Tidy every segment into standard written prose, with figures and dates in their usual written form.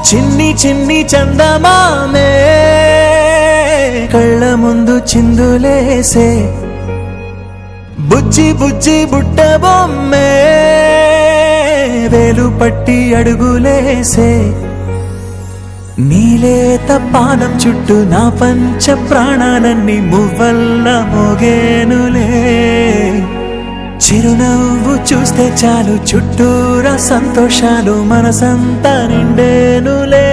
చిన్ని చిన్ని చందమామే కళ్ళ ముందు చిందులేసే బుజ్జి బుజ్జి బుట్ట బొమ్మే వేలు పట్టి అడుగులేసే నీలేత పానం చుట్టూ నా పంచ ప్రాణాలన్నీ మువ్వల్ల మోగేనులే చిరునవ్వు చూస్తే చాలు చుట్టూరా సంతోషాలు మనసంతా నిండేనులే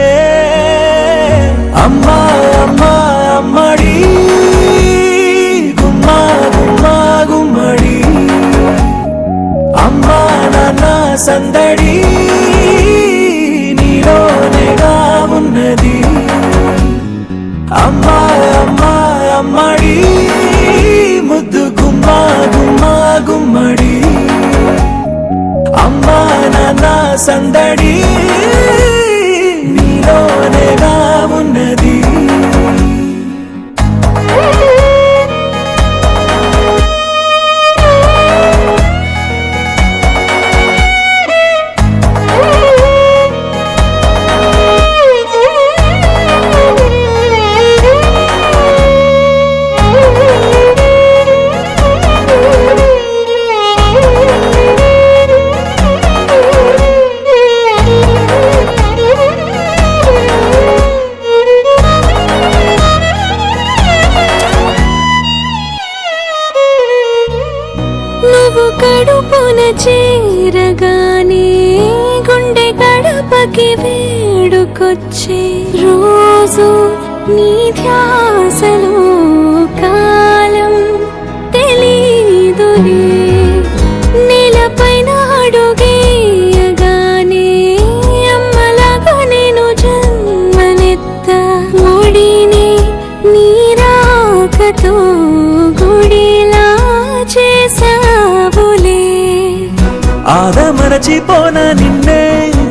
అమ్మా అమ్మా అమ్మడి గుమ్మా గుమ్మా గుమ్మడి అమ్మా నాన్న సందడి నీలోనేగా ఉన్నది అమ్మా అమ్మా అమ్మడి ముద్దు గుమ్మా గుమ్మా గుమ్మడి అమ్మా నాన్న సందడి నీలోనేగా ఉన్నది కడుపున చేరగానే గుండె గడపకి వేడుకొచ్చే రోజు నీ ధ్యాసలో కాలం తెలీదులే నేలపైన అడుగేయగానే అమ్మలాగా నేను జన్మనెత్త ఒడిని నీ రాకతో గుడిలా చేసావులే ఆదమరచిపోనా నిన్నే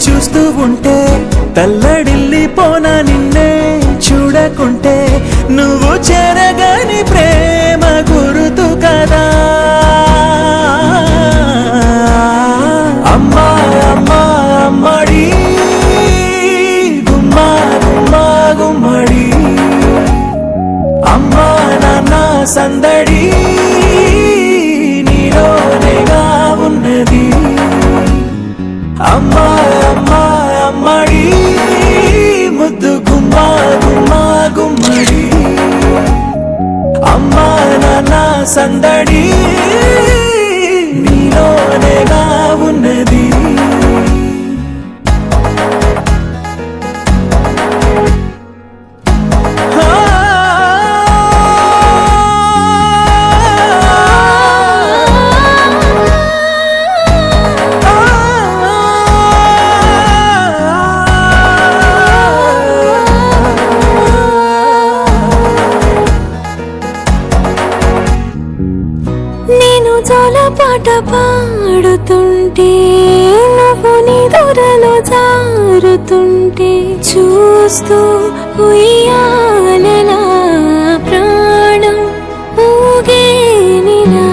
చూస్తూ ఉంటే తల్లడిల్లిపోనా నిన్నే చూడకుంటే నువ్వు చెరగని ప్రేమ గురుతు కదా అమ్మా అమ్మా అమ్మడి గుమ్మా గుమ్మా గుమ్మడి అమ్మా నాన్న సందడి నీలోనేగా ఉన్నది అమ్మా అమ్మా అమ్మడి ముద్దు గుమ్మా గుమ్మా గుమ్మడి అమ్మా నాన్న సందడి నీలోనేగా ఉన్నది నేను జోలపాట పాడుతుంటే నువ్వు నిదురలో జారుతుంటే చూస్తూ ఉయ్యాలలా ప్రాణం ఊగేనిలా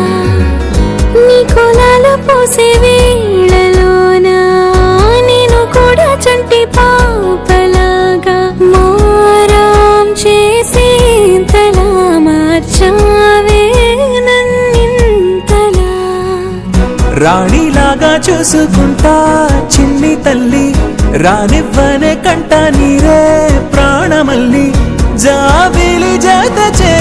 నీ కొలాలు పోసే వేళలోనా నేను కూడా చంటి పాపలాగా మారాం చేసేంతలా మార్చావే రాణిలాగా చూసుకుంటా చిన్ని తల్లి రానివ్వనే కంట నీరే ప్రాణమల్లి జాబిలి జత చే